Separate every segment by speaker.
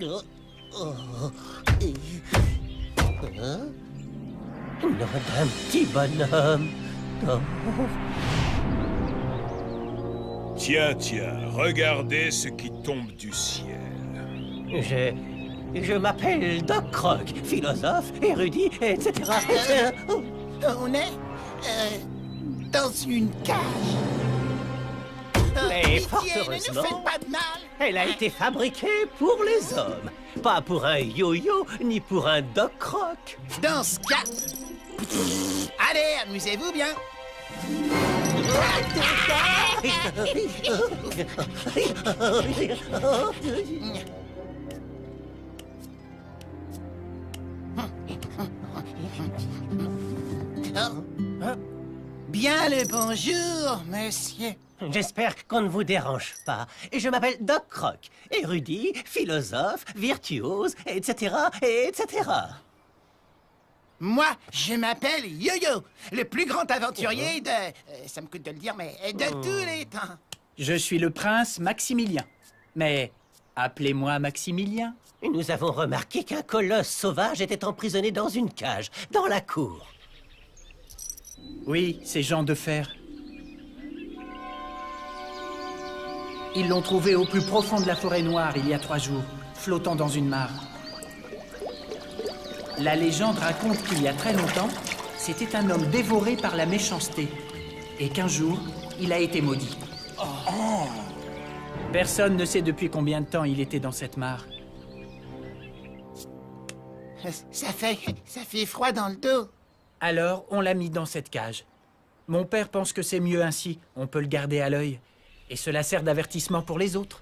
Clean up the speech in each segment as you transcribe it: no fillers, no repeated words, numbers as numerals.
Speaker 1: Oh, oh, hein? Nom d'un petit bonhomme. Oh.
Speaker 2: Tiens, tiens, regardez ce qui tombe du ciel.
Speaker 1: Je m'appelle Doc Croc, philosophe, érudit, etc.
Speaker 3: On est dans une cage.
Speaker 1: Mais fort
Speaker 3: Pitié, ne nous
Speaker 1: heureusement,
Speaker 3: faites pas de mal.
Speaker 1: elle a été fabriquée pour les hommes. Pas pour un yo-yo, ni pour un Doc Croc.
Speaker 3: Dans ce cas... Allez, amusez-vous bien. Bien le bonjour, monsieur.
Speaker 1: J'espère qu'on ne vous dérange pas. Je m'appelle Doc Croc, érudit, philosophe, virtuose, etc., etc.
Speaker 3: Moi, je m'appelle Yo-Yo, le plus grand aventurier de... ça me coûte de le dire, mais de tous les temps.
Speaker 4: Je suis le prince Maximilien. Mais appelez-moi Maximilien.
Speaker 1: Nous avons remarqué qu'un colosse sauvage était emprisonné dans une cage, dans la cour.
Speaker 4: Oui, c'est Jean de Fer. Ils l'ont trouvé au plus profond de la forêt noire il y a 3 jours, flottant dans une mare. La légende raconte qu'il y a très longtemps, c'était un homme dévoré par la méchanceté. Et qu'un jour, il a été maudit. Personne ne sait depuis combien de temps il était dans cette mare.
Speaker 3: Ça fait froid dans le dos.
Speaker 4: Alors, on l'a mis dans cette cage. Mon père pense que c'est mieux ainsi, on peut le garder à l'œil. Et cela sert d'avertissement pour les autres.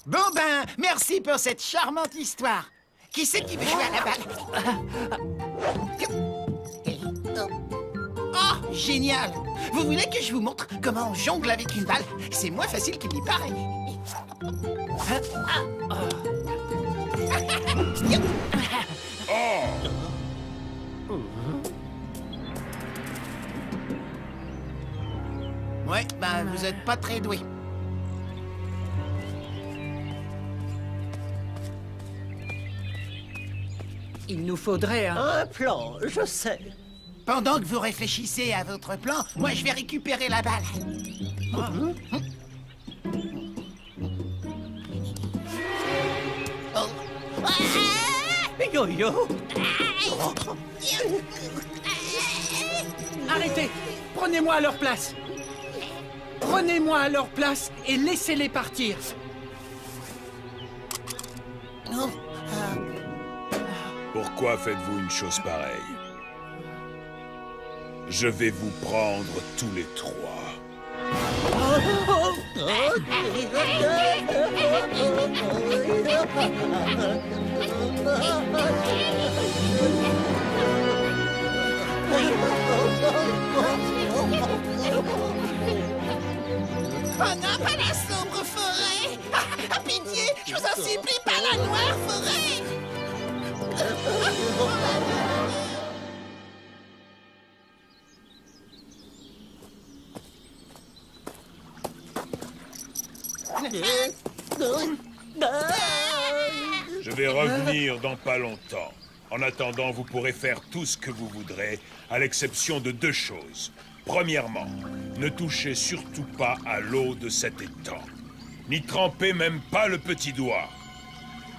Speaker 3: Bon ben, merci pour cette charmante histoire. Qui c'est qui veut jouer à la balle? Oh, génial! Vous voulez que je vous montre comment on jongle avec une balle? C'est moins facile qu'il n'y paraît. Ouais, ben vous êtes pas très doué.
Speaker 4: Il nous faudrait un...
Speaker 1: Un plan, je sais.
Speaker 3: Pendant que vous réfléchissez à votre plan, moi je vais récupérer la balle.
Speaker 1: Yo-yo!
Speaker 4: Arrêtez! Prenez-moi à leur place! Prenez-moi à leur place et laissez-les partir!
Speaker 2: Pourquoi faites-vous une chose pareille? Je vais vous prendre tous les 3.
Speaker 3: Oh non, pas la sombre forêt! Pitié, je vous en supplie, pas la noire forêt!
Speaker 2: Je vais revenir dans pas longtemps. En attendant, vous pourrez faire tout ce que vous voudrez, à l'exception de 2 choses. Premièrement, ne touchez surtout pas à l'eau de cet étang. N'y trempez même pas le petit doigt.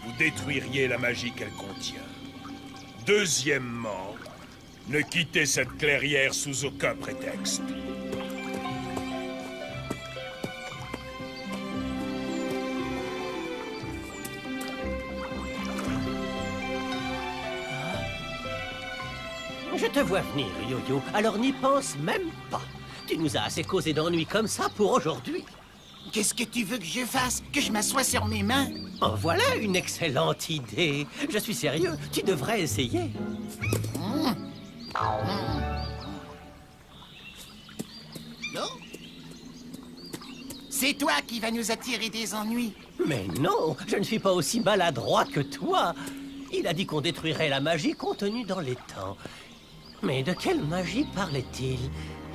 Speaker 2: Vous détruiriez la magie qu'elle contient. Deuxièmement, ne quittez cette clairière sous aucun prétexte.
Speaker 1: Je te vois venir, Yo-Yo, alors n'y pense même pas. Tu nous as assez causé d'ennuis comme ça pour aujourd'hui.
Speaker 3: Qu'est-ce que tu veux que je fasse? Que je m'assoie sur mes mains?
Speaker 1: Oh, voilà une excellente idée. Je suis sérieux, tu devrais essayer.
Speaker 3: Non? C'est toi qui vas nous attirer des ennuis.
Speaker 1: Mais non, je ne suis pas aussi maladroit que toi. Il a dit qu'on détruirait la magie contenue dans l'étang. Mais de quelle magie parlait-il?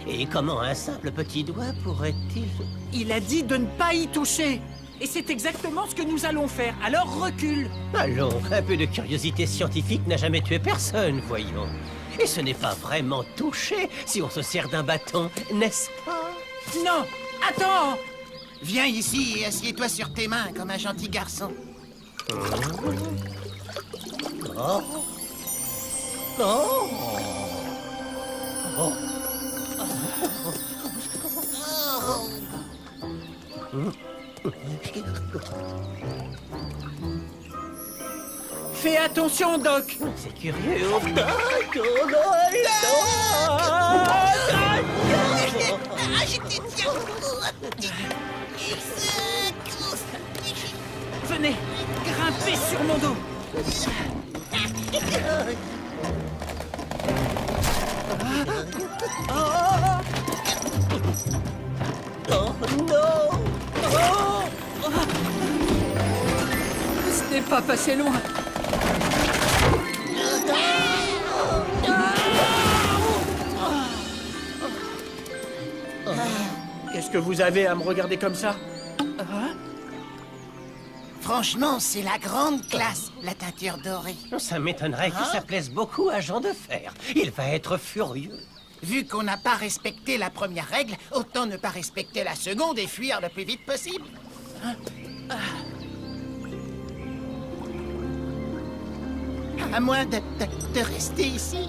Speaker 1: Et comment un simple petit doigt pourrait-il...
Speaker 4: Il a dit de ne pas y toucher! Et c'est exactement ce que nous allons faire. Alors recule.
Speaker 1: Allons, un peu de curiosité scientifique n'a jamais tué personne, voyons. Et ce n'est pas vraiment touché si on se sert d'un bâton, n'est-ce pas?
Speaker 4: Non, attends.
Speaker 3: Viens ici et assieds-toi sur tes mains comme un gentil garçon.
Speaker 1: Oh. Oh. Oh.
Speaker 4: Fais attention, Doc.
Speaker 1: C'est curieux. Oh,
Speaker 4: Venez, grimpez sur mon dos.
Speaker 1: oh non.
Speaker 4: Ce n'est pas passé loin. Qu'est-ce que vous avez à me regarder comme ça?
Speaker 3: Franchement, c'est la grande classe, la teinture dorée.
Speaker 1: Ça m'étonnerait que ça plaise beaucoup à Jean de Fer. Il va être furieux.
Speaker 3: Vu qu'on n'a pas respecté la première règle, autant ne pas respecter la seconde et fuir le plus vite possible. À moins de rester ici.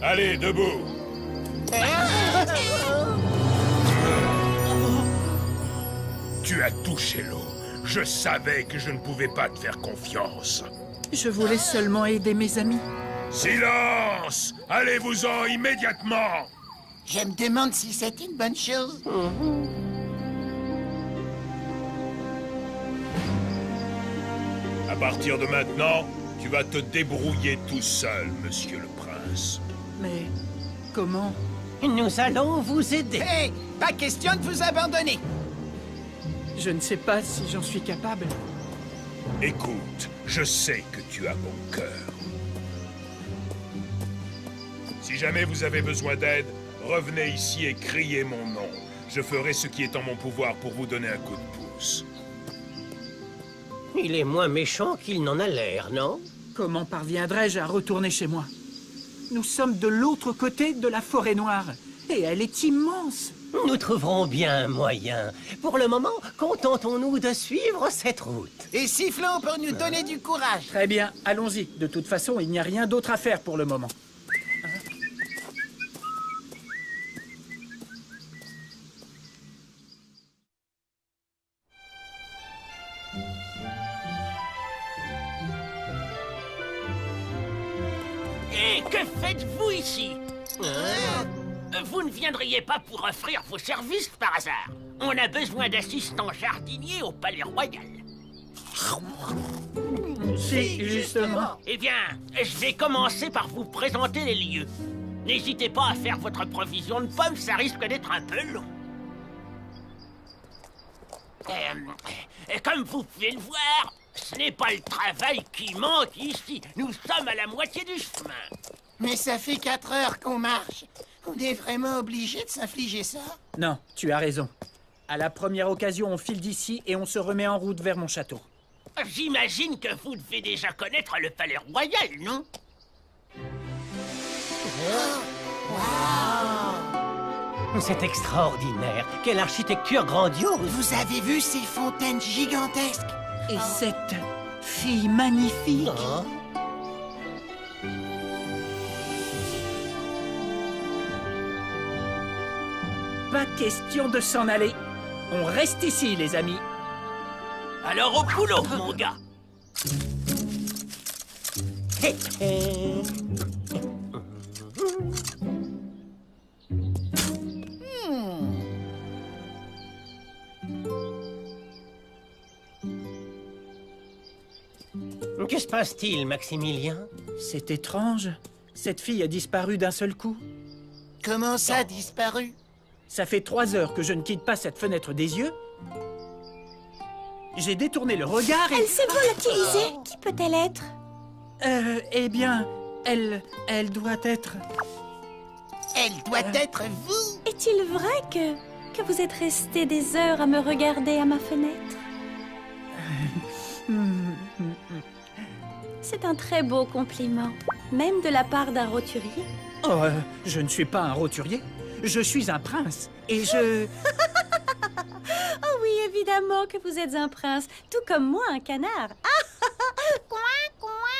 Speaker 2: Allez, debout. Tu as touché l'eau. Je savais que je ne pouvais pas te faire confiance.
Speaker 4: Je voulais seulement aider mes amis.
Speaker 2: Silence! Allez-vous-en immédiatement!
Speaker 3: Je me demande si c'est une bonne chose.
Speaker 2: À partir de maintenant, tu vas te débrouiller tout seul, monsieur le prince.
Speaker 4: Mais comment?
Speaker 1: Nous allons vous aider.
Speaker 3: Hé, pas question de vous abandonner.
Speaker 4: Je ne sais pas si j'en suis capable.
Speaker 2: Écoute, je sais que tu as bon cœur. Si jamais vous avez besoin d'aide, revenez ici et criez mon nom. Je ferai ce qui est en mon pouvoir pour vous donner un coup de pouce.
Speaker 1: Il est moins méchant qu'il n'en a l'air, non?
Speaker 4: Comment parviendrai-je à retourner chez moi? Nous sommes de l'autre côté de la forêt noire. Et elle est immense.
Speaker 1: Nous trouverons bien un moyen. Pour le moment, contentons-nous de suivre cette route.
Speaker 3: Et sifflons pour nous donner du courage.
Speaker 4: Très bien, allons-y. De toute façon, il n'y a rien d'autre à faire pour le moment.
Speaker 5: Et que faites-vous ici? Vous ne viendriez pas pour offrir vos services par hasard? On a besoin d'assistants jardiniers au Palais Royal.
Speaker 4: Si, justement.
Speaker 5: Eh bien, je vais commencer par vous présenter les lieux. N'hésitez pas à faire votre provision de pommes, ça risque d'être un peu long. Comme vous pouvez le voir, ce n'est pas le travail qui manque ici. Nous sommes à la moitié du chemin.
Speaker 3: Mais ça fait 4 heures qu'on marche. On est vraiment obligé de s'infliger ça?
Speaker 4: Non, tu as raison. À la première occasion, on file d'ici et on se remet en route vers mon château.
Speaker 5: J'imagine que vous devez déjà connaître le Palais Royal, non?
Speaker 1: C'est extraordinaire. Quelle architecture grandiose.
Speaker 3: Vous avez vu ces fontaines gigantesques?
Speaker 4: Et cette fille magnifique.
Speaker 1: Hein?
Speaker 4: Pas question de s'en aller. On reste ici, les amis.
Speaker 5: Alors au boulot, mon gars.
Speaker 1: Hé, hé. Que se passe-t-il, Maximilien?
Speaker 4: C'est étrange. Cette fille a disparu d'un seul coup.
Speaker 3: Comment ça, disparu?
Speaker 4: Ça fait 3 heures que je ne quitte pas cette fenêtre des yeux. J'ai détourné le regard et...
Speaker 6: Elle s'est volatilisée. Qui peut-elle être?
Speaker 4: Eh bien, elle doit être...
Speaker 3: Elle doit être vous.
Speaker 6: Est-il vrai que vous êtes resté des heures à me regarder à ma fenêtre? C'est un très beau compliment, même de la part d'un roturier.
Speaker 4: Oh, je ne suis pas un roturier. Je suis un prince, et je...
Speaker 6: Oh oui, évidemment que vous êtes un prince, tout comme moi un canard.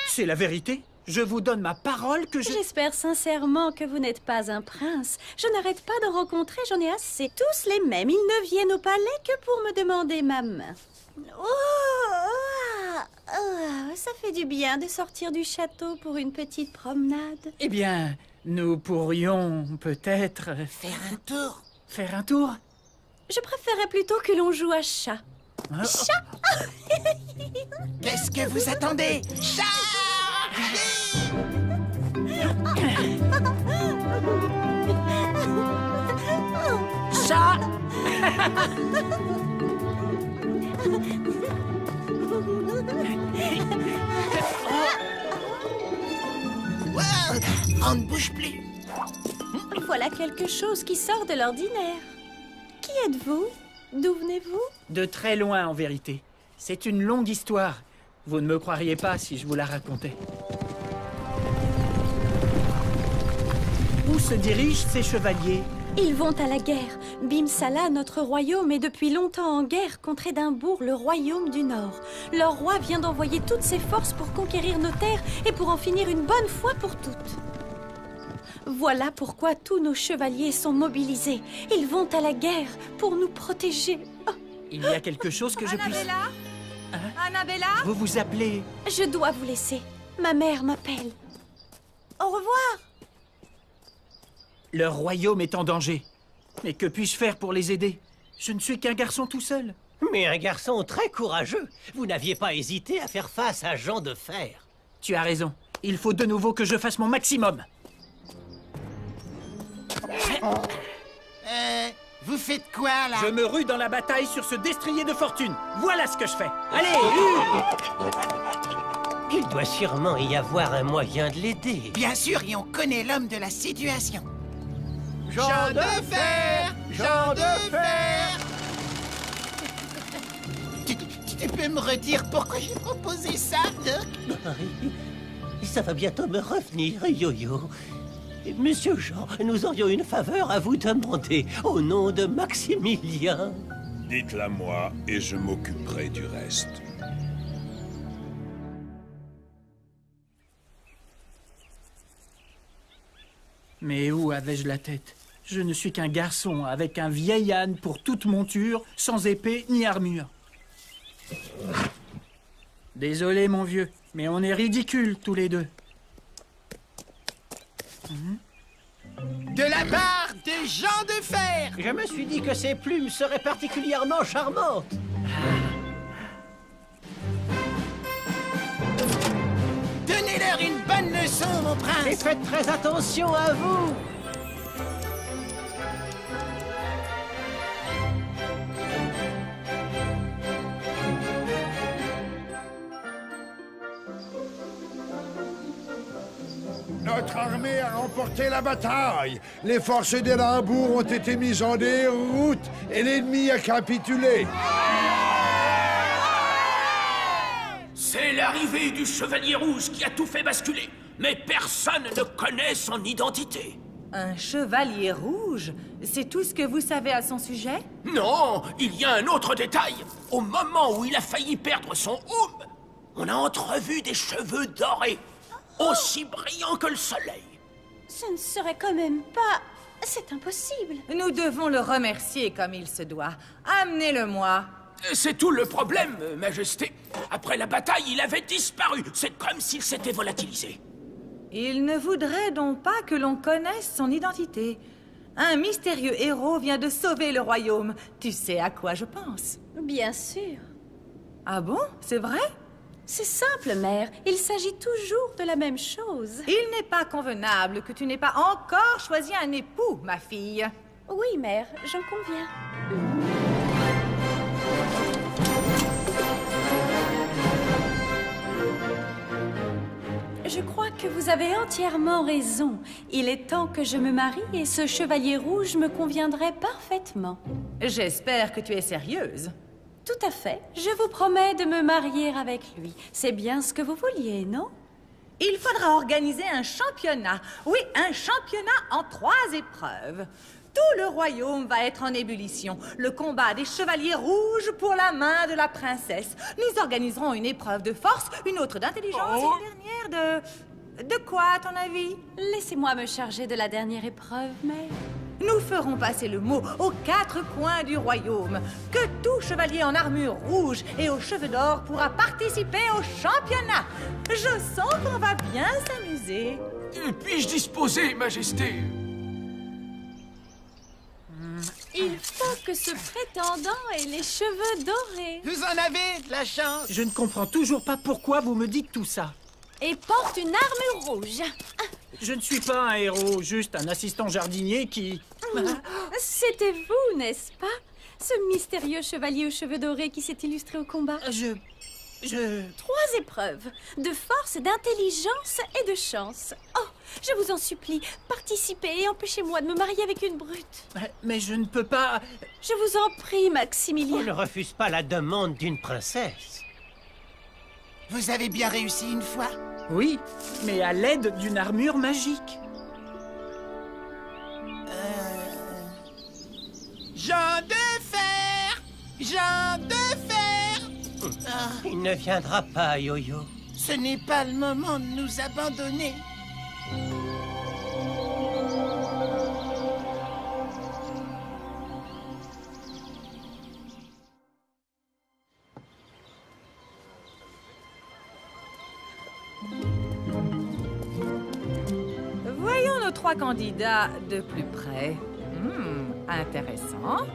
Speaker 4: C'est la vérité. Je vous donne ma parole que je...
Speaker 6: J'espère sincèrement que vous n'êtes pas un prince. Je n'arrête pas d'en rencontrer, j'en ai assez. Tous les mêmes, ils ne viennent au palais que pour me demander ma main. Ça fait du bien de sortir du château pour une petite promenade.
Speaker 4: Eh bien, nous pourrions peut-être...
Speaker 3: Faire un tour.
Speaker 4: Faire un tour?
Speaker 6: Je préférerais plutôt que l'on joue à chat. Chat!
Speaker 3: Qu'est-ce que vous attendez? Chat!
Speaker 4: Chat!
Speaker 3: Wow, on ne bouge plus.
Speaker 6: Voilà quelque chose qui sort de l'ordinaire. Qui êtes-vous? D'où venez-vous?
Speaker 4: De très loin, en vérité. C'est une longue histoire. Vous ne me croiriez pas si je vous la racontais. Où se dirigent ces chevaliers?
Speaker 6: Ils vont à la guerre. Bimsala, notre royaume, est depuis longtemps en guerre contre Édimbourg, le royaume du Nord. Leur roi vient d'envoyer toutes ses forces pour conquérir nos terres et pour en finir une bonne fois pour toutes. Voilà pourquoi tous nos chevaliers sont mobilisés. Ils vont à la guerre pour nous protéger. Oh,
Speaker 4: Il y a quelque chose que je puisse...
Speaker 7: Annabella? Annabella?
Speaker 4: Vous vous appelez...
Speaker 6: je dois vous laisser. Ma mère m'appelle. Au revoir.
Speaker 4: Leur royaume est en danger. Mais que puis-je faire pour les aider? Je ne suis qu'un garçon tout seul.
Speaker 1: Mais un garçon très courageux. Vous n'aviez pas hésité à faire face à Jean de Fer.
Speaker 4: Tu as raison. Il faut de nouveau que je fasse mon maximum.
Speaker 3: Vous faites quoi, là?
Speaker 4: Je me rue dans la bataille sur ce destrier de fortune. Voilà ce que je fais. Allez,
Speaker 1: Il doit sûrement y avoir un moyen de l'aider.
Speaker 3: Bien sûr, et on connaît l'homme de la situation.
Speaker 1: Jean de Fer! Jean de Fer!
Speaker 3: Tu peux me redire pourquoi j'ai proposé ça, Doc?
Speaker 1: Ça va bientôt me revenir, Yo-Yo. Monsieur Jean, nous aurions une faveur à vous demander, au nom de Maximilien.
Speaker 2: Dites-la moi et je m'occuperai du reste.
Speaker 4: Mais où avais-je la tête? Je ne suis qu'un garçon avec un vieil âne pour toute monture, sans épée ni armure. Désolé, mon vieux, mais on est ridicules tous les deux.
Speaker 3: De la part de Jean de Fer!
Speaker 1: Je me suis dit que ces plumes seraient particulièrement charmantes.
Speaker 3: Donnez-leur une bonne leçon, mon
Speaker 1: Et
Speaker 3: prince!
Speaker 1: faites très attention à vous.
Speaker 8: Notre armée a remporté la bataille. Les forces d'Édimbourg ont été mises en déroute et l'ennemi a capitulé.
Speaker 5: C'est l'arrivée du Chevalier Rouge qui a tout fait basculer. Mais personne ne connaît son identité.
Speaker 7: Un chevalier rouge? C'est tout ce que vous savez à son sujet?
Speaker 5: Non, il y a un autre détail. Au moment où il a failli perdre son home, on a entrevu des cheveux dorés, aussi brillants que le soleil.
Speaker 6: Ce ne serait quand même pas... C'est impossible.
Speaker 7: Nous devons le remercier comme il se doit. Amenez-le-moi.
Speaker 5: C'est tout le problème, Majesté. Après la bataille, il avait disparu. C'est comme s'il s'était volatilisé.
Speaker 7: Il ne voudrait donc pas que l'on connaisse son identité. Un mystérieux héros vient de sauver le royaume. Tu sais à quoi je pense?
Speaker 6: Bien sûr.
Speaker 7: Ah bon? C'est vrai?
Speaker 6: C'est simple, mère. Il s'agit toujours de la même chose.
Speaker 7: Il n'est pas convenable que tu n'aies pas encore choisi un époux, ma fille.
Speaker 6: Oui, mère, j'en conviens. Je crois que vous avez entièrement raison. Il est temps que je me marie et ce chevalier rouge me conviendrait parfaitement.
Speaker 7: J'espère que tu es sérieuse.
Speaker 6: Tout à fait. Je vous promets de me marier avec lui. C'est bien ce que vous vouliez, non?
Speaker 7: Il faudra organiser un championnat. Oui, un championnat en 3 épreuves. Tout le royaume va être en ébullition. Le combat des chevaliers rouges pour la main de la princesse. Nous organiserons une épreuve de force, une autre d'intelligence et une dernière de... De quoi, à ton avis?
Speaker 6: Laissez-moi me charger de la dernière épreuve, mais...
Speaker 7: Nous ferons passer le mot aux 4 coins du royaume que tout chevalier en armure rouge et aux cheveux d'or pourra participer au championnat. Je sens qu'on va bien s'amuser.
Speaker 9: Puis-je disposer, Majesté?
Speaker 6: Il faut que ce prétendant ait les cheveux dorés.
Speaker 3: Vous en avez de la chance.
Speaker 4: Je ne comprends toujours pas pourquoi vous me dites tout ça.
Speaker 6: Et porte une armure rouge.
Speaker 4: Je ne suis pas un héros, juste un assistant jardinier qui...
Speaker 6: C'était vous, n'est-ce pas? Ce mystérieux chevalier aux cheveux dorés qui s'est illustré au combat. 3 épreuves, de force, d'intelligence et de chance. Oh, je vous en supplie, participez et empêchez-moi de me marier avec une brute.
Speaker 4: Mais je ne peux pas...
Speaker 6: Je vous en prie,
Speaker 1: On
Speaker 6: Maximilien.
Speaker 1: ne refuse pas la demande d'une princesse.
Speaker 3: Vous avez bien réussi une fois.
Speaker 4: Oui, mais à l'aide d'une armure magique.
Speaker 3: Jean de fer! Jean de fer!
Speaker 1: Il ne viendra pas, Yo-Yo.
Speaker 3: Ce n'est pas le moment de nous abandonner.
Speaker 7: Voyons nos 3 candidats de plus près. Intéressant.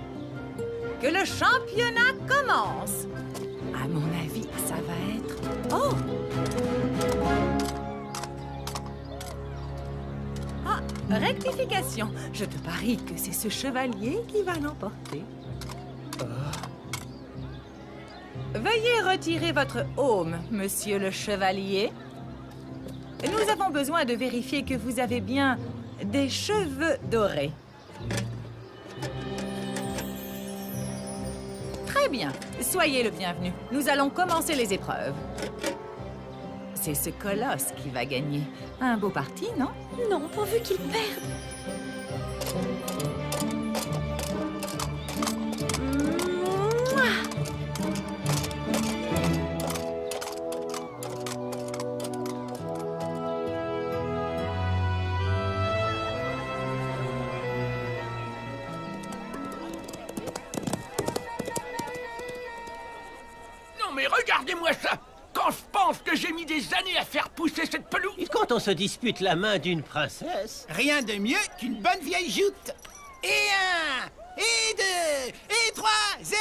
Speaker 7: Que le championnat commence. À mon avis, ça va être... Oh! Ah, rectification. Je te parie que c'est ce chevalier qui va l'emporter. Veuillez retirer votre aume, monsieur le chevalier. Nous avons besoin de vérifier que vous avez bien des cheveux dorés. Très bien. Soyez le bienvenu. Nous allons commencer les épreuves. C'est ce colosse qui va gagner. Un beau parti, non?
Speaker 6: Non, pourvu qu'il perde. Mouah.
Speaker 5: Non mais regardez-moi ça! Quand je pense que j'ai mis des années à faire pousser cette pelouse!
Speaker 1: Et quand on se dispute la main d'une princesse,
Speaker 3: Rien de mieux qu'une bonne vieille joute. Et 1, et 2, et 3, 0.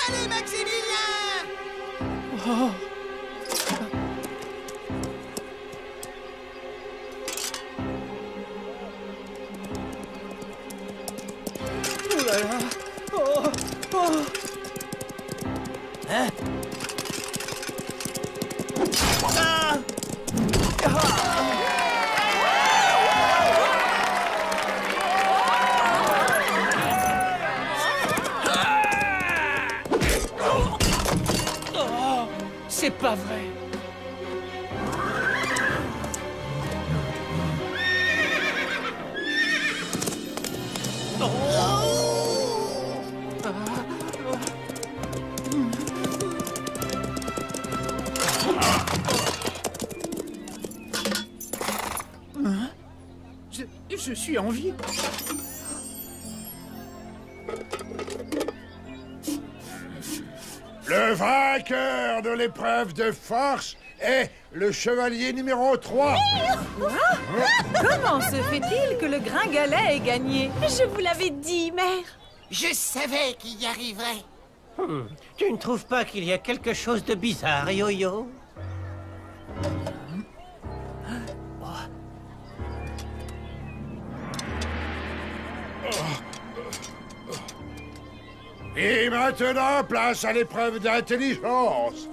Speaker 3: Allez, Maximilien! Hein?
Speaker 4: C'est pas vrai. Je suis en vie.
Speaker 8: Le vainqueur de l'épreuve de force est le chevalier numéro 3.
Speaker 7: Comment se fait-il que le gringalet ait gagné?
Speaker 6: Je vous l'avais dit, mère.
Speaker 3: Je savais qu'il y arriverait.
Speaker 1: tu ne trouves pas qu'il y a quelque chose de bizarre, Yo-Yo?
Speaker 8: Et maintenant, place à l'épreuve d'intelligence.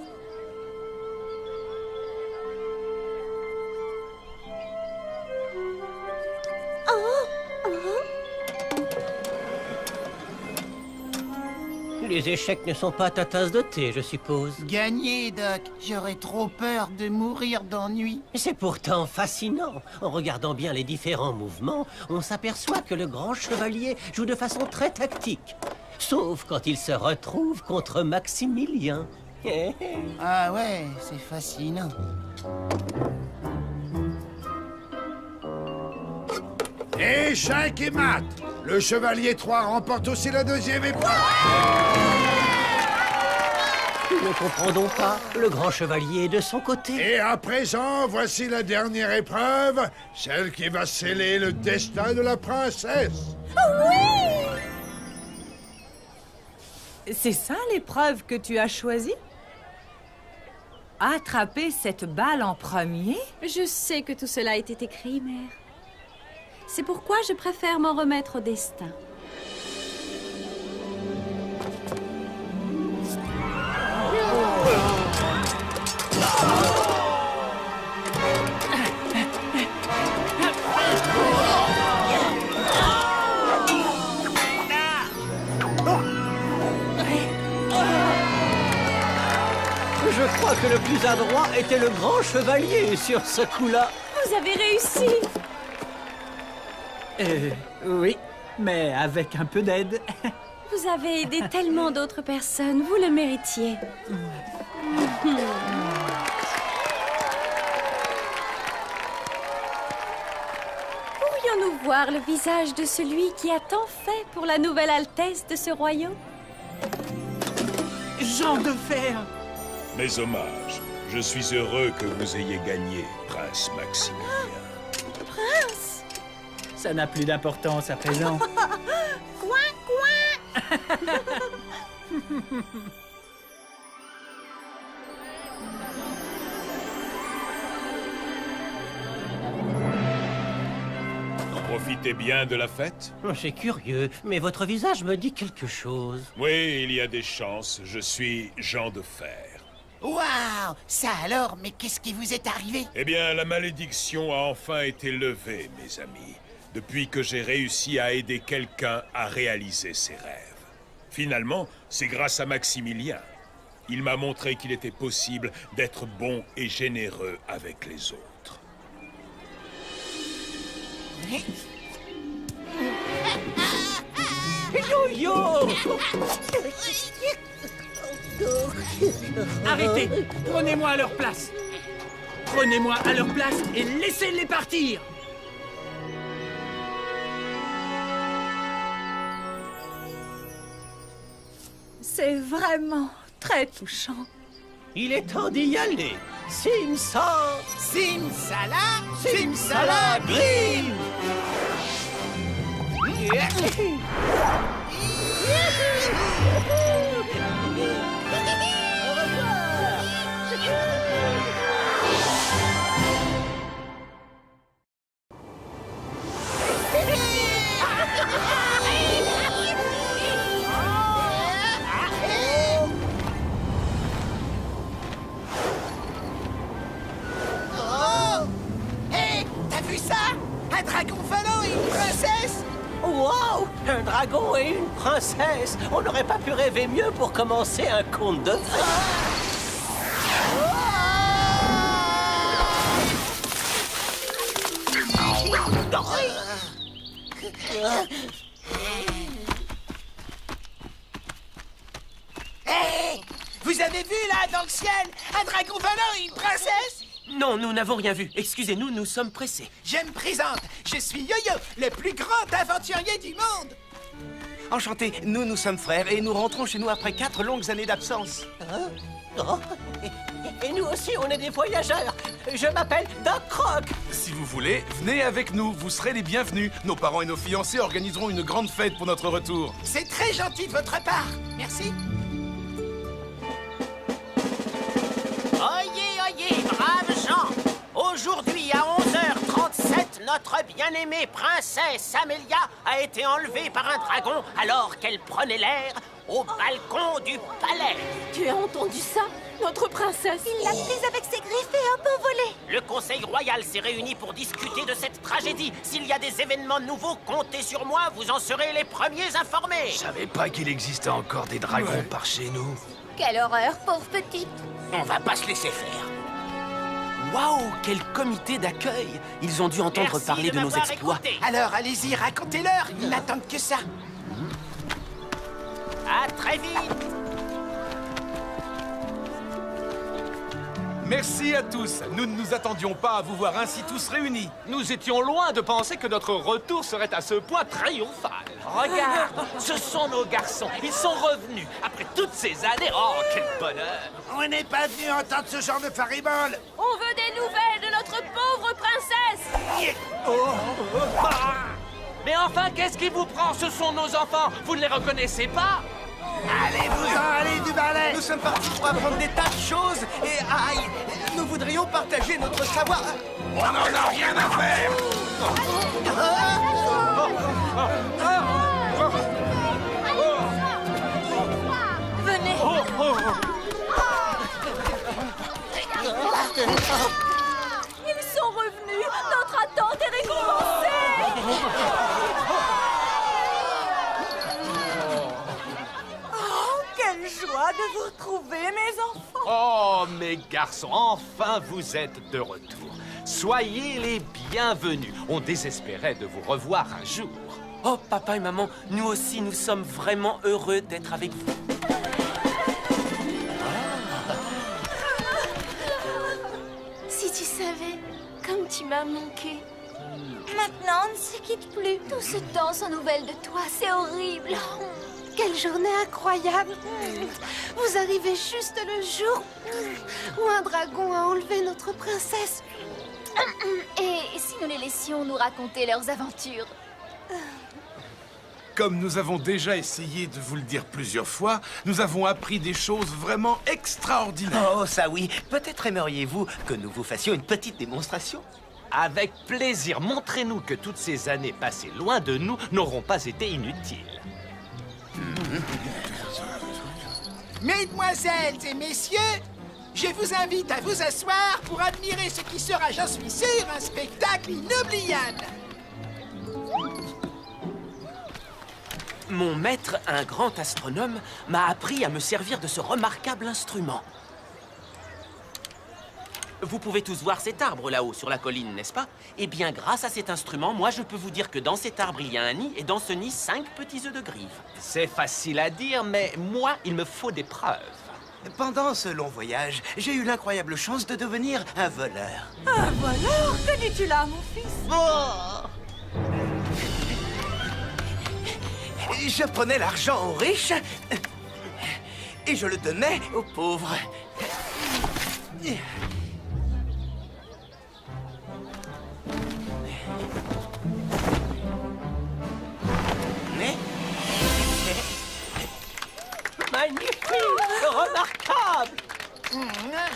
Speaker 1: Les échecs ne sont pas ta tasse de thé, je suppose.
Speaker 3: Gagner, Doc. J'aurais trop peur de mourir d'ennui.
Speaker 1: C'est pourtant fascinant. En regardant bien les différents mouvements, on s'aperçoit que le grand chevalier joue de façon très tactique. Sauf quand il se retrouve contre Maximilien.
Speaker 3: Ah ouais, c'est fascinant.
Speaker 8: Échec et mat. Le chevalier 3 remporte aussi la deuxième épreuve.
Speaker 1: Ne comprendons pas. Le grand chevalier est de son côté.
Speaker 8: Et à présent, voici la dernière épreuve, celle qui va sceller le destin de la princesse.
Speaker 7: C'est ça l'épreuve que tu as choisie? Attraper cette balle en premier?
Speaker 6: Je sais que tout cela était écrit, mère. C'est pourquoi je préfère m'en remettre au destin.
Speaker 1: Je crois que le plus adroit était le grand chevalier sur ce coup-là.
Speaker 6: Vous avez réussi!
Speaker 4: Oui, mais avec un peu d'aide.
Speaker 6: Vous avez aidé tellement d'autres personnes, vous le méritiez. Pourrions-nous voir le visage de celui qui a tant fait pour la nouvelle altesse de ce royaume?
Speaker 4: Jean de fer!
Speaker 2: Mes hommages. Je suis heureux que vous ayez gagné, prince Maximilien.
Speaker 6: Prince!
Speaker 4: Ça n'a plus d'importance à présent.
Speaker 2: Profitez bien de la fête.
Speaker 1: C'est curieux, mais votre visage me dit quelque chose.
Speaker 2: Oui, il y a des chances. Je suis Jean de Fer.
Speaker 3: Waouh! Ça alors, mais qu'est-ce qui vous est arrivé?
Speaker 2: Eh bien, la malédiction a enfin été levée, mes amis, depuis que j'ai réussi à aider quelqu'un à réaliser ses rêves. Finalement, c'est grâce à Maximilien. Il m'a montré qu'il était possible d'être bon et généreux avec les autres.
Speaker 1: Yo-yo!
Speaker 4: Arrêtez! Prenez-moi à leur place! Prenez-moi à leur place et laissez-les partir!
Speaker 7: C'est vraiment très touchant.
Speaker 1: Il est temps d'y aller. Simsa!
Speaker 3: Simsala!
Speaker 1: Simsala Grim!
Speaker 3: Oh! Hé! T'as vu ça? Un dragon volant et une princesse?
Speaker 1: Wow! Un dragon et une princesse! On n'aurait pas pu rêver mieux pour commencer un conte de fées!
Speaker 3: Hé! Vous avez vu là, dans le ciel, un dragon volant et une princesse?
Speaker 10: Non, nous n'avons rien vu. Excusez-nous, nous sommes pressés.
Speaker 3: Je me présente, je suis Yo-Yo, le plus grand aventurier du monde.
Speaker 10: Enchanté, nous sommes frères et nous rentrons chez nous après 4 longues années d'absence.
Speaker 1: Oh. Et nous aussi, on est des voyageurs. Je m'appelle Doc Croc.
Speaker 9: Si vous voulez, venez avec nous, vous serez les bienvenus. Nos parents et nos fiancés organiseront une grande fête pour notre retour.
Speaker 3: C'est très gentil de votre part. Merci.
Speaker 5: Oyez, oyez, braves gens! Aujourd'hui, à 11h37, notre bien-aimée princesse Amélia a été enlevée par un dragon alors qu'elle prenait l'air au balcon du palais.
Speaker 6: Tu as entendu ça? Notre princesse.
Speaker 11: Il l'a prise avec ses griffes et un peu volée.
Speaker 5: Le Conseil royal s'est réuni pour discuter de cette tragédie. S'il y a des événements nouveaux, comptez sur moi, vous en serez les premiers informés.
Speaker 12: Je savais pas qu'il existait encore des dragons par chez nous.
Speaker 11: Quelle horreur, pauvre petite.
Speaker 5: On va pas se laisser faire.
Speaker 10: Waouh, quel comité d'accueil! Ils ont dû entendre
Speaker 5: Merci
Speaker 10: parler de nos
Speaker 5: m'avoir
Speaker 10: exploits.
Speaker 5: écouté.
Speaker 3: Alors, allez-y, racontez-leur. Ils n'attendent que ça.
Speaker 5: À très vite.
Speaker 9: Merci à tous. Nous ne nous attendions pas à vous voir ainsi tous réunis.
Speaker 12: Nous étions loin de penser que notre retour serait à ce point triomphal.
Speaker 5: Regarde, ce sont nos garçons. Ils sont revenus après toutes ces années. Oh, quel bonheur.
Speaker 8: On n'est pas venu entendre ce genre de faribole.
Speaker 6: On veut des nouvelles de notre pauvre princesse.
Speaker 5: Mais enfin, qu'est-ce qui vous prend? Ce sont nos enfants. Vous ne les reconnaissez pas?
Speaker 8: Allez-vous-en, allez du balai.
Speaker 10: Nous sommes partis pour apprendre des tas de choses et aïe, nous voudrions partager notre savoir.
Speaker 8: On n'en a rien à faire.
Speaker 6: Venez. Ils sont revenus. Notre attente est récompensée.
Speaker 7: Quelle joie de vous retrouver, mes enfants!
Speaker 12: Oh, mes garçons, enfin vous êtes de retour. Soyez les bienvenus. On désespérait de vous revoir un jour.
Speaker 10: Oh, papa et maman, nous aussi, nous sommes vraiment heureux d'être avec vous.
Speaker 6: Si tu savais, comme tu m'as manqué.
Speaker 11: Maintenant, on ne se quitte plus. Tout ce temps sans nouvelles de toi, c'est horrible. Quelle journée incroyable. Vous arrivez juste le jour où un dragon a enlevé notre princesse. Et si nous les laissions nous raconter leurs aventures?
Speaker 9: Comme nous avons déjà essayé de vous le dire plusieurs fois, nous avons appris des choses vraiment extraordinaires.
Speaker 10: Oh, ça oui. Peut-être aimeriez-vous que nous vous fassions une petite démonstration?
Speaker 12: Avec plaisir, montrez-nous que toutes ces années passées loin de nous n'auront pas été inutiles.
Speaker 3: Mesdemoiselles et messieurs, je vous invite à vous asseoir pour admirer ce qui sera, j'en suis sûr, un spectacle inoubliable.
Speaker 10: Mon maître, un grand astronome, m'a appris à me servir de ce remarquable instrument. Vous pouvez tous voir cet arbre là-haut sur la colline, n'est-ce pas? Eh bien, grâce à cet instrument, moi, je peux vous dire que dans cet arbre, il y a un nid, et dans ce nid, 5 petits œufs de grive.
Speaker 12: C'est facile à dire, mais moi, il me faut des preuves.
Speaker 10: Pendant ce long voyage, j'ai eu l'incroyable chance de devenir un voleur.
Speaker 7: Un voleur? Que dis-tu là, mon fils?
Speaker 10: Je prenais l'argent aux riches et je le donnais aux pauvres.
Speaker 5: Magnifique! Remarquable!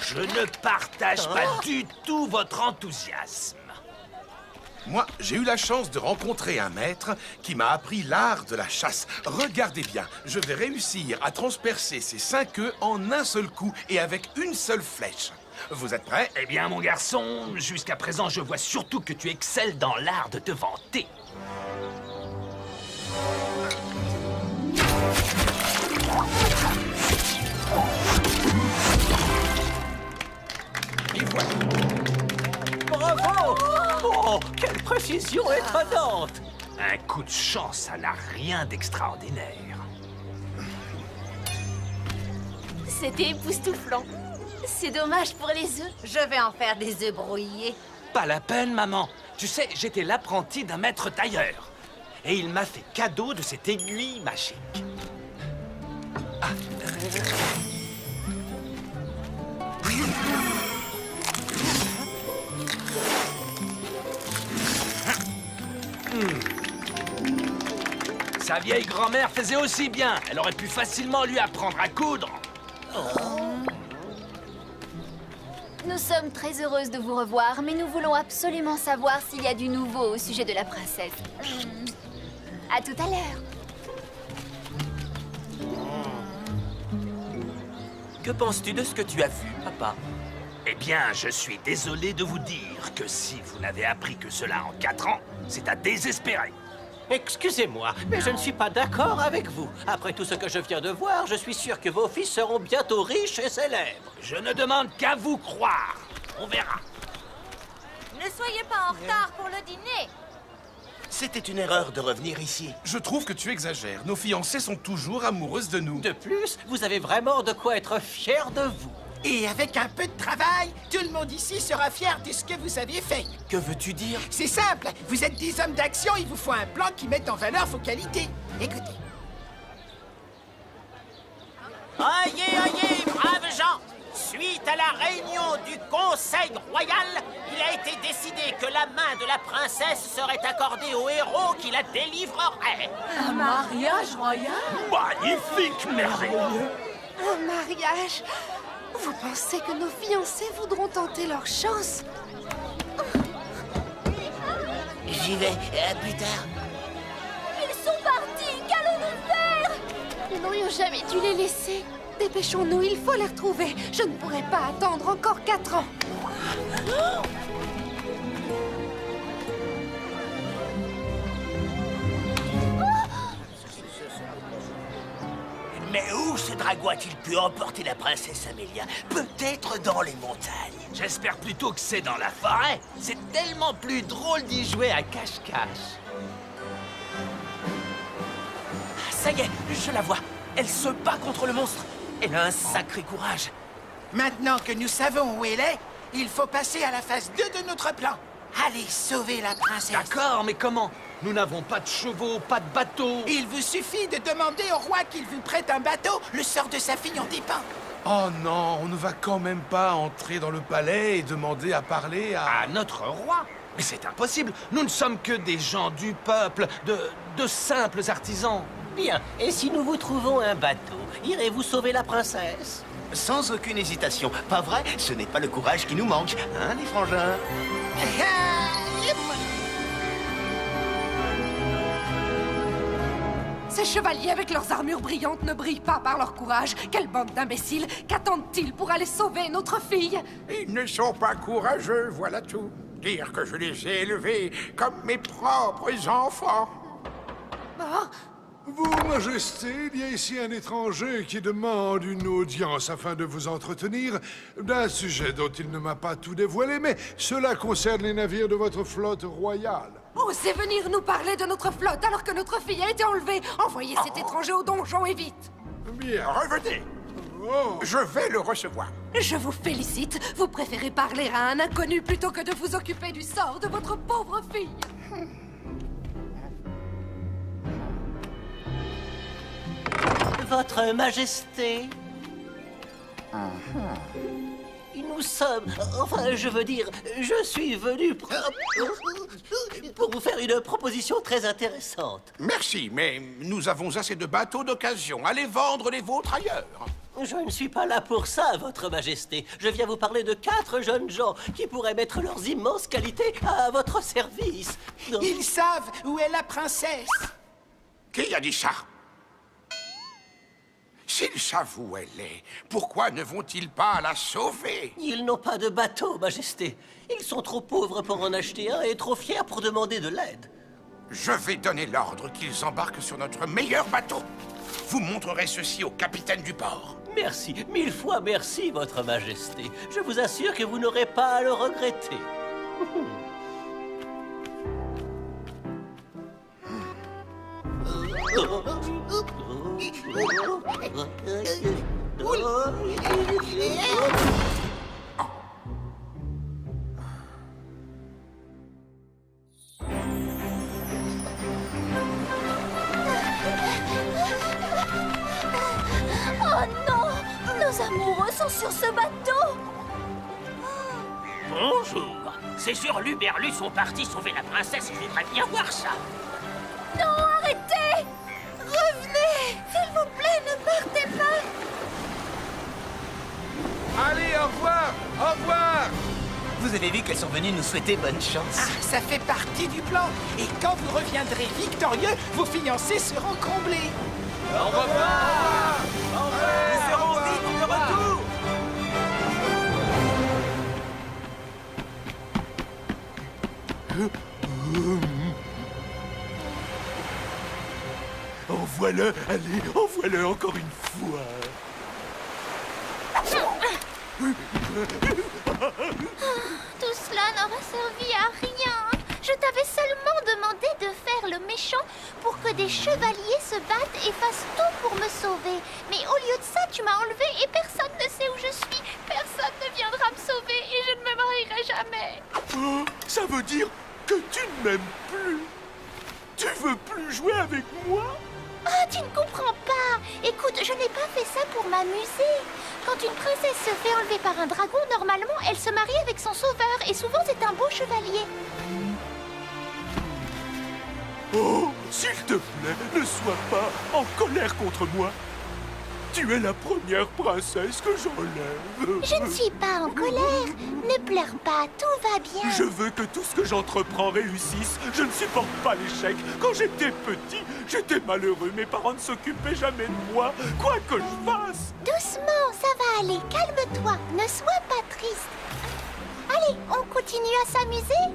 Speaker 12: Je ne partage pas du tout votre enthousiasme.
Speaker 9: Moi, j'ai eu la chance de rencontrer un maître qui m'a appris l'art de la chasse. Regardez bien, je vais réussir à transpercer ces 5 œufs en un seul coup et avec une seule flèche. Vous êtes prêts?
Speaker 12: Eh bien, mon garçon, jusqu'à présent, je vois surtout que tu excelles dans l'art de te vanter.
Speaker 1: Et voilà. Bravo! Oh, quelle précision étonnante!
Speaker 12: Un coup de chance, ça n'a rien d'extraordinaire.
Speaker 11: C'était époustouflant. C'est dommage pour les œufs.
Speaker 7: Je vais en faire des œufs brouillés.
Speaker 12: Pas la peine, maman. Tu sais, j'étais l'apprenti d'un maître tailleur. Et il m'a fait cadeau de cette aiguille magique. Ah. Sa vieille grand-mère faisait aussi bien. Elle aurait pu facilement lui apprendre à coudre.
Speaker 11: Nous sommes très heureuses de vous revoir, mais nous voulons absolument savoir s'il y a du nouveau au sujet de la princesse. À tout à l'heure.
Speaker 10: Que penses-tu de ce que tu as vu, papa?
Speaker 12: Eh bien, je suis désolé de vous dire que si vous n'avez appris que cela en 4 ans, c'est à désespérer.
Speaker 1: Excusez-moi, mais je ne suis pas d'accord avec vous. Après tout ce que je viens de voir, je suis sûr que vos fils seront bientôt riches et célèbres.
Speaker 12: Je ne demande qu'à vous croire. On verra.
Speaker 11: Ne soyez pas en retard pour le dîner.
Speaker 13: C'était une erreur de revenir ici.
Speaker 9: Je trouve que tu exagères. Nos fiancées sont toujours amoureuses de nous.
Speaker 1: De plus, vous avez vraiment de quoi être fier de vous.
Speaker 3: Et avec un peu de travail, tout le monde ici sera fier de ce que vous avez fait.
Speaker 10: Que veux-tu dire?
Speaker 3: C'est simple, vous êtes des hommes d'action, il vous faut un plan qui mette en valeur vos qualités. Écoutez.
Speaker 5: Oyez, braves gens! Suite à la réunion du Conseil royal, il a été décidé que la main de la princesse serait accordée au héros qui la délivrerait.
Speaker 7: Un mariage royal?
Speaker 12: Magnifique, merveilleux!
Speaker 11: Un mariage? Vous pensez que nos fiancés voudront tenter leur chance?
Speaker 13: J'y vais, à plus tard.
Speaker 11: Ils sont partis! Qu'allons-nous faire? Nous n'aurions jamais dû les laisser. Dépêchons-nous, il faut les retrouver. Je ne pourrai pas attendre encore 4 ans.
Speaker 13: Mais où ce dragon a-t-il pu emporter la princesse Amélia? Peut-être dans les montagnes.
Speaker 12: J'espère plutôt que c'est dans la forêt.
Speaker 10: C'est tellement plus drôle d'y jouer à cache-cache. Ça y est, je la vois. Elle se bat contre le monstre. Elle a un sacré courage.
Speaker 3: Maintenant que nous savons où elle est, il faut passer à la phase 2 de notre plan. Allez sauver la princesse.
Speaker 12: D'accord, mais comment? Nous n'avons pas de chevaux, pas de bateau.
Speaker 3: Il vous suffit de demander au roi qu'il vous prête un bateau. Le sort de sa fille en dépend.
Speaker 9: Oh non, on ne va quand même pas entrer dans le palais et demander à parler à...
Speaker 12: À notre roi? Mais c'est impossible. Nous ne sommes que des gens du peuple, de simples artisans.
Speaker 1: Bien, et si nous vous trouvons un bateau, irez-vous sauver la princesse?
Speaker 13: Sans aucune hésitation. Pas vrai? Ce n'est pas le courage qui nous manque, hein, les frangins?
Speaker 11: Ces chevaliers avec leurs armures brillantes ne brillent pas par leur courage. Quelle bande d'imbéciles! Qu'attendent-ils pour aller sauver notre fille?
Speaker 14: Ils ne sont pas courageux, voilà tout. Dire que je les ai élevés comme mes propres enfants.
Speaker 11: Oh.
Speaker 8: Vos Majestés, il y a ici un étranger qui demande une audience afin de vous entretenir d'un sujet dont il ne m'a pas tout dévoilé, mais cela concerne les navires de votre flotte royale.
Speaker 11: Osez venir nous parler de notre flotte alors que notre fille a été enlevée. Envoyez cet étranger au donjon et vite.
Speaker 8: Bien.
Speaker 14: Revenez.
Speaker 8: Oh.
Speaker 14: Je vais le recevoir.
Speaker 11: Je vous félicite. Vous préférez parler à un inconnu plutôt que de vous occuper du sort de votre pauvre fille.
Speaker 1: Votre Majesté. Nous sommes... Enfin, je veux dire, je suis venu pour vous faire une proposition très intéressante.
Speaker 14: Merci, mais nous avons assez de bateaux d'occasion. Allez vendre les vôtres ailleurs.
Speaker 1: Je ne suis pas là pour ça, Votre Majesté. Je viens vous parler de 4 jeunes gens qui pourraient mettre leurs immenses qualités à votre service.
Speaker 3: Ils savent où est la princesse.
Speaker 14: Qui a dit ça? S'ils savent où elle est, pourquoi ne vont-ils pas la sauver?
Speaker 1: Ils n'ont pas de bateau, Majesté. Ils sont trop pauvres pour en acheter un et trop fiers pour demander de l'aide.
Speaker 14: Je vais donner l'ordre qu'ils embarquent sur notre meilleur bateau. Vous montrerez ceci au capitaine du port.
Speaker 1: Merci, 1000 fois merci, Votre Majesté. Je vous assure que vous n'aurez pas à le regretter.
Speaker 11: Oh non! Nos amoureux sont sur ce bateau!
Speaker 5: Bonjour. Ces hurluberlus sont partis sauver la princesse et je voudrais bien voir ça.
Speaker 11: Non, arrêtez! Revenez! S'il vous plaît, ne partez pas!
Speaker 9: Allez, au revoir! Au revoir!
Speaker 13: Vous avez vu qu'elles sont venues nous souhaiter bonne chance.
Speaker 3: Ah, ça fait partie du plan. Et quand vous reviendrez victorieux, vos fiancés seront comblés.
Speaker 12: Au revoir!
Speaker 10: Nous serons vite de retour!
Speaker 9: Envoie-le, allez, envoie-le encore une fois.
Speaker 11: Tout cela n'aura servi à rien. Je t'avais seulement demandé de faire le méchant pour que des chevaliers se battent et fassent tout pour me sauver. Mais au lieu de ça, tu m'as enlevé et personne ne sait où je suis. Personne ne viendra me sauver et je ne me marierai jamais.
Speaker 9: Oh, ça veut dire que tu ne m'aimes plus. Tu veux plus jouer avec moi?
Speaker 11: Ah, tu ne comprends pas. Écoute, je n'ai pas fait ça pour m'amuser. Quand une princesse se fait enlever par un dragon, normalement, elle se marie avec son sauveur. Et souvent, c'est un beau chevalier.
Speaker 9: Oh, s'il te plaît, ne sois pas en colère contre moi. Tu es la première princesse que j'enlève.
Speaker 11: Je ne suis pas en colère. Ne pleure pas, tout va bien.
Speaker 9: Je veux que tout ce que j'entreprends réussisse. Je ne supporte pas l'échec. Quand j'étais petit, j'étais malheureux. Mes parents ne s'occupaient jamais de moi, quoi que je fasse.
Speaker 11: Doucement, ça va aller. Calme-toi. Ne sois pas triste. Allez, on continue à s'amuser.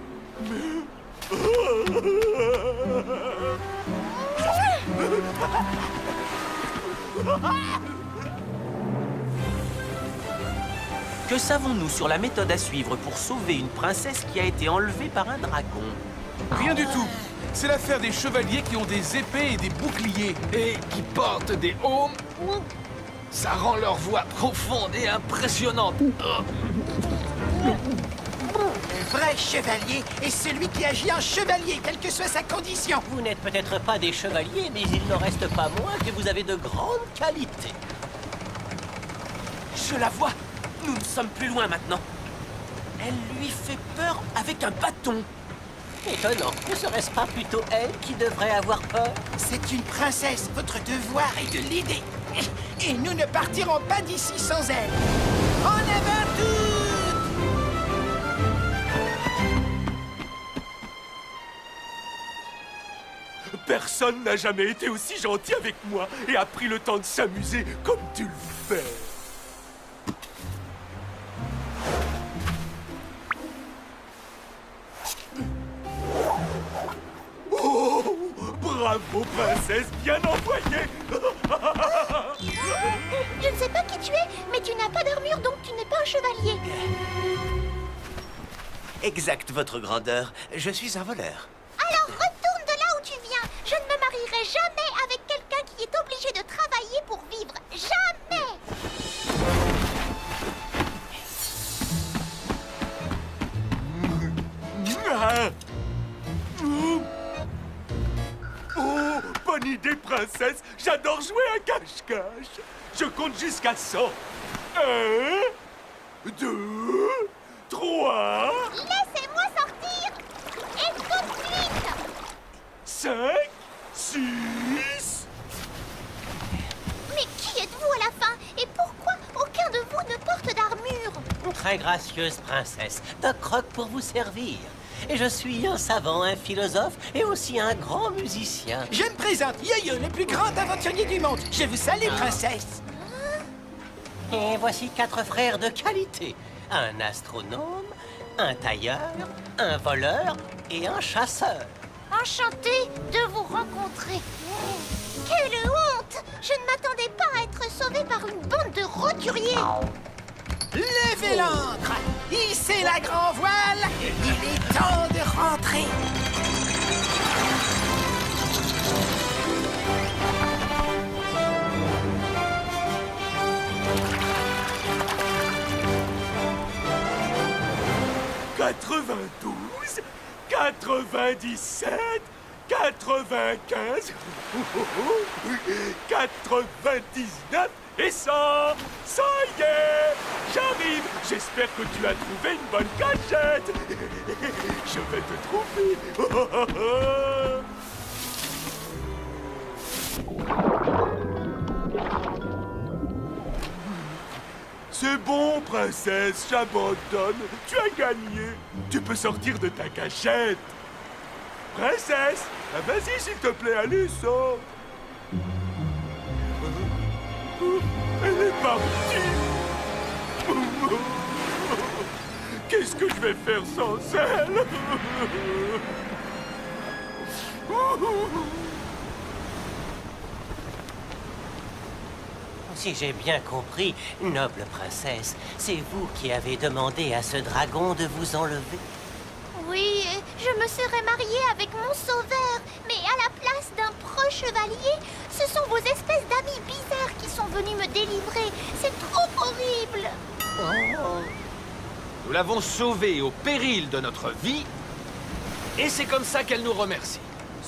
Speaker 10: Que savons-nous sur la méthode à suivre pour sauver une princesse qui a été enlevée par un dragon?
Speaker 9: Rien du tout. C'est l'affaire des chevaliers qui ont des épées et des boucliers.
Speaker 12: Et qui portent des aumes. Ça rend leur voix profonde et impressionnante.
Speaker 3: Le vrai chevalier est celui qui agit en chevalier, quelle que soit sa condition.
Speaker 1: Vous n'êtes peut-être pas des chevaliers, mais il n'en reste pas moins que vous avez de grandes qualités.
Speaker 10: Je la vois. Nous ne sommes plus loin maintenant. Elle lui fait peur avec un bâton.
Speaker 1: Étonnant. Ne serait-ce pas plutôt elle qui devrait avoir peur?
Speaker 3: C'est une princesse. Votre devoir est de l'aider. Et nous ne partirons pas d'ici sans elle. En avant toutes!
Speaker 9: Personne n'a jamais été aussi gentil avec moi et a pris le temps de s'amuser comme tu le fais. Oh, bravo, princesse, bien envoyée.
Speaker 11: Je ne sais pas qui tu es, mais tu n'as pas d'armure, donc tu n'es pas un chevalier.
Speaker 13: Exact, votre grandeur. Je suis un voleur.
Speaker 11: Alors retourne de là où tu viens. Je ne me marierai jamais avec quelqu'un qui est obligé de travailler pour vivre. Jamais.
Speaker 9: Oh, bonne idée, princesse. J'adore jouer à cache-cache. Je compte jusqu'à 100. 1, 2, 3...
Speaker 11: Laissez-moi sortir. Et tout de suite.
Speaker 9: 5, 6...
Speaker 11: Mais qui êtes-vous à la fin? Et pourquoi aucun de vous ne porte d'armure?
Speaker 1: Très gracieuse princesse, Doc Rock pour vous servir. Et je suis un savant, un philosophe et aussi un grand musicien.
Speaker 3: Je me présente, Yo-Yo, le plus grand aventurier du monde. Je vous salue, princesse.
Speaker 1: Et voici 4 frères de qualité. Un astronome, un tailleur, un voleur et un chasseur.
Speaker 11: Enchantée de vous rencontrer. Quelle honte! Je ne m'attendais pas à être sauvée par une bande de roturiers.
Speaker 3: Levez l'ancre, hissez la grand voile. Il est temps de rentrer. «
Speaker 9: 92, 97, 95, 99 et 100. Ça y est, j'arrive. J'espère que tu as trouvé une bonne cachette. Je vais te trouver. C'est bon, princesse, j'abandonne. Tu as gagné. Tu peux sortir de ta cachette. Princesse, vas-y, s'il te plaît, allez, sors. Elle est partie. Qu'est-ce que je vais faire sans elle?
Speaker 1: Si j'ai bien compris, noble princesse, c'est vous qui avez demandé à ce dragon de vous enlever.
Speaker 11: Oui, je me serais mariée avec mon sauveur, mais à la place d'un proche chevalier, ce sont vos espèces d'amis bizarres qui sont venus me délivrer. C'est trop horrible.
Speaker 12: Nous l'avons sauvée au péril de notre vie, et c'est comme ça qu'elle nous remercie.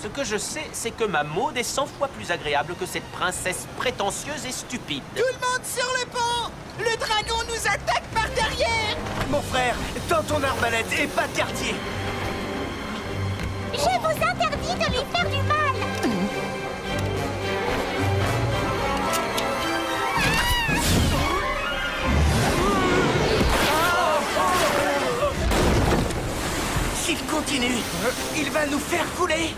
Speaker 10: Ce que je sais, c'est que ma Maud est 100 fois plus agréable que cette princesse prétentieuse et stupide.
Speaker 3: Tout le monde sur le pont! Le dragon nous attaque par derrière!
Speaker 13: Mon frère, tends ton arbalète et pas de quartier.
Speaker 11: Je vous interdis de lui faire du mal.
Speaker 13: S'il continue, il va nous faire couler.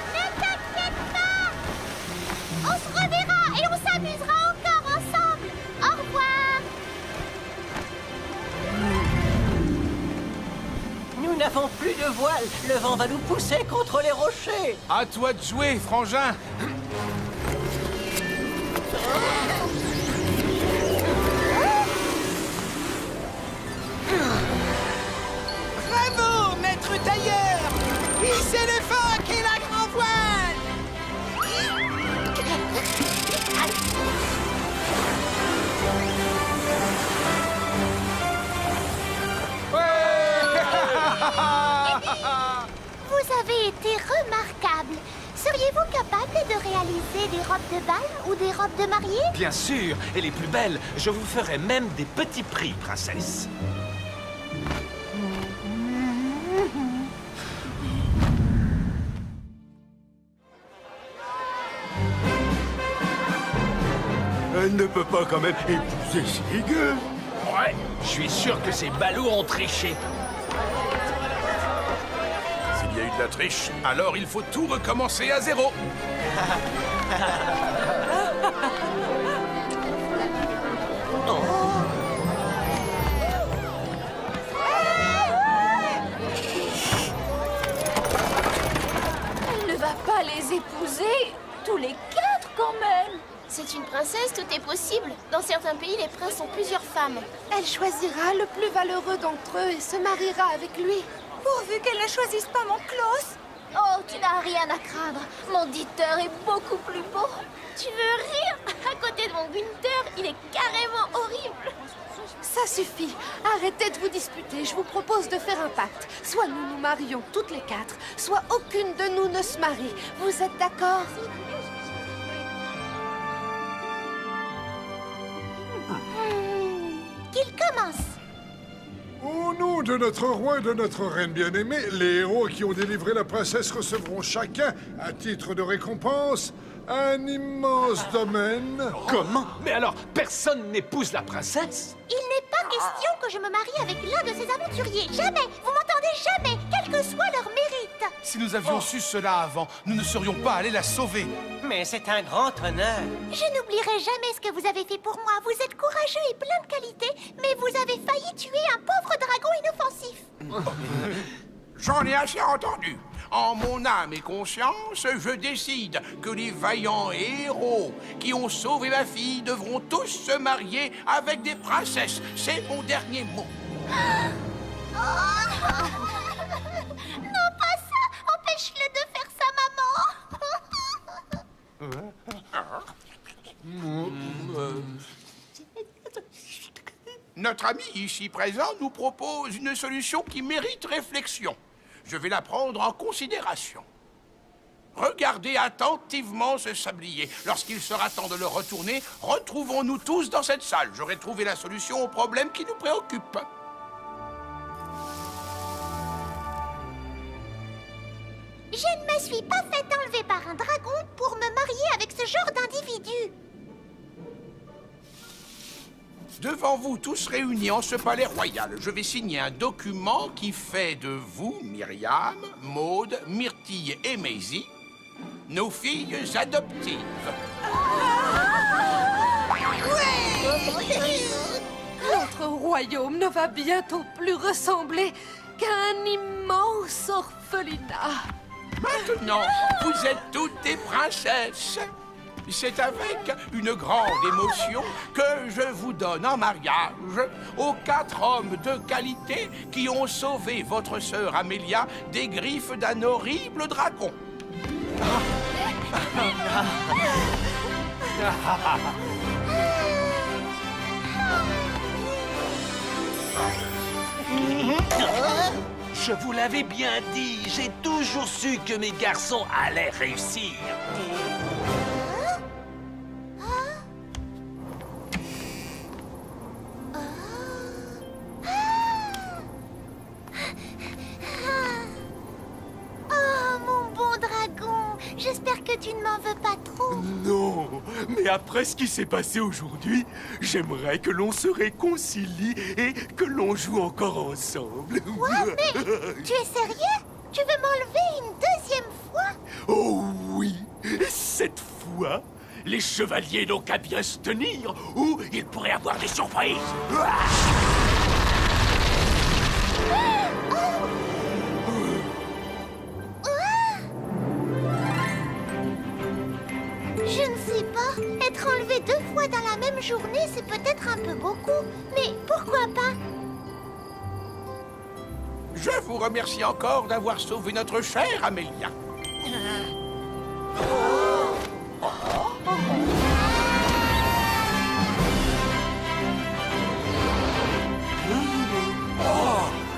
Speaker 11: Ne t'inquiète pas. On se reverra et on s'amusera encore ensemble. Au revoir.
Speaker 1: Nous n'avons plus de voile. Le vent va nous pousser contre les rochers.
Speaker 9: À toi de jouer, frangin.
Speaker 3: Bravo, maître tailleur! Hissez le foc et la grand voile!
Speaker 11: Vous avez été remarquable. Seriez-vous capable de réaliser des robes de bal ou des robes de mariée?
Speaker 12: Bien sûr, et les plus belles, je vous ferai même des petits prix, princesse.
Speaker 8: Elle ne peut pas quand même épouser Sig.
Speaker 12: Ouais, je suis sûr que ces ballots ont triché.
Speaker 9: S'il y a eu de la triche, alors il faut tout recommencer à zéro.
Speaker 11: Elle ne va pas les épouser, tous les quatre quand même. C'est une princesse, tout est possible. Dans certains pays, les princes ont plusieurs femmes.
Speaker 7: Elle choisira le plus valeureux d'entre eux et se mariera avec lui. Pourvu qu'elle ne choisisse pas mon Klaus.
Speaker 11: Oh, tu n'as rien à craindre. Mon Dieter est beaucoup plus beau. Tu veux rire? À côté de mon Günther, il est carrément horrible.
Speaker 7: Ça suffit. Arrêtez de vous disputer. Je vous propose de faire un pacte. Soit nous nous marions toutes les quatre, soit aucune de nous ne se marie. Vous êtes d'accord?
Speaker 11: Qu'il commence.
Speaker 8: Au nom de notre roi et de notre reine bien-aimée, les héros qui ont délivré la princesse recevront chacun, à titre de récompense, un immense domaine.
Speaker 12: Comment? Mais alors, personne n'épouse la princesse?
Speaker 11: Il n'est pas question que je me marie avec l'un de ces aventuriers. Jamais. Vous m'entendez? Jamais. Quel que soit leur mérite.
Speaker 9: Si nous avions su cela avant, nous ne serions pas allés la sauver.
Speaker 1: Mais c'est un grand honneur.
Speaker 11: Je n'oublierai jamais ce que vous avez fait pour moi. Vous êtes courageux et plein de qualités, mais vous avez failli tuer un pauvre dragon inoffensif.
Speaker 14: J'en ai assez entendu. En mon âme et conscience, je décide que les vaillants héros qui ont sauvé ma fille devront tous se marier avec des princesses. C'est mon dernier mot.
Speaker 11: Oh, non, pas ça. Empêche-le de faire sa maman.
Speaker 14: Notre ami ici présent nous propose une solution qui mérite réflexion. Je vais la prendre en considération. Regardez attentivement ce sablier. Lorsqu'il sera temps de le retourner, retrouvons-nous tous dans cette salle. J'aurai trouvé la solution au problème qui nous préoccupe.
Speaker 11: Je ne me suis pas fait enlever par un dragon pour me marier avec ce genre d'individu.
Speaker 14: devant vous tous réunis en ce palais royal, je vais signer un document qui fait de vous, Myriam, Maud, Myrtille et Maisie, nos filles adoptives.
Speaker 11: Notre royaume ne va bientôt plus ressembler qu'à un immense orphelinat.
Speaker 14: Maintenant, vous êtes toutes des princesses. C'est avec une grande émotion que je vous donne en mariage aux 4 hommes de qualité qui ont sauvé votre sœur Amélia des griffes d'un horrible dragon.
Speaker 12: Je vous l'avais bien dit, j'ai toujours su que mes garçons allaient réussir.
Speaker 11: J'espère que tu ne m'en veux pas trop.
Speaker 15: Non, mais après ce qui s'est passé aujourd'hui, j'aimerais que l'on se réconcilie et que l'on joue encore ensemble.
Speaker 11: Quoi, mais tu es sérieux? Tu veux m'enlever une deuxième fois?
Speaker 15: Oh oui, cette fois, les chevaliers n'ont qu'à bien se tenir ou ils pourraient avoir des surprises.
Speaker 11: Je ne sais pas. Être enlevé 2 fois dans la même journée, c'est peut-être un peu beaucoup. Mais pourquoi pas?
Speaker 14: Je vous remercie encore d'avoir sauvé notre chère Amélia.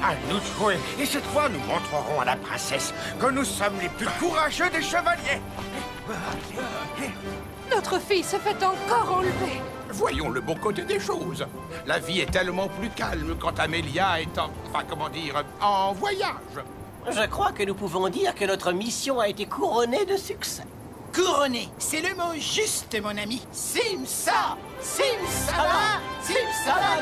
Speaker 16: À nous de jouer. Et cette fois, nous montrerons à la princesse que nous sommes les plus courageux des chevaliers.
Speaker 11: Notre fille se fait encore enlever.
Speaker 14: Voyons le bon côté des choses. La vie est tellement plus calme quand Amélia est en voyage.
Speaker 1: Je crois que nous pouvons dire que notre mission a été couronnée de succès.
Speaker 3: Couronné, c'est le mot juste, mon ami. Simsa, Simsala, Simsala,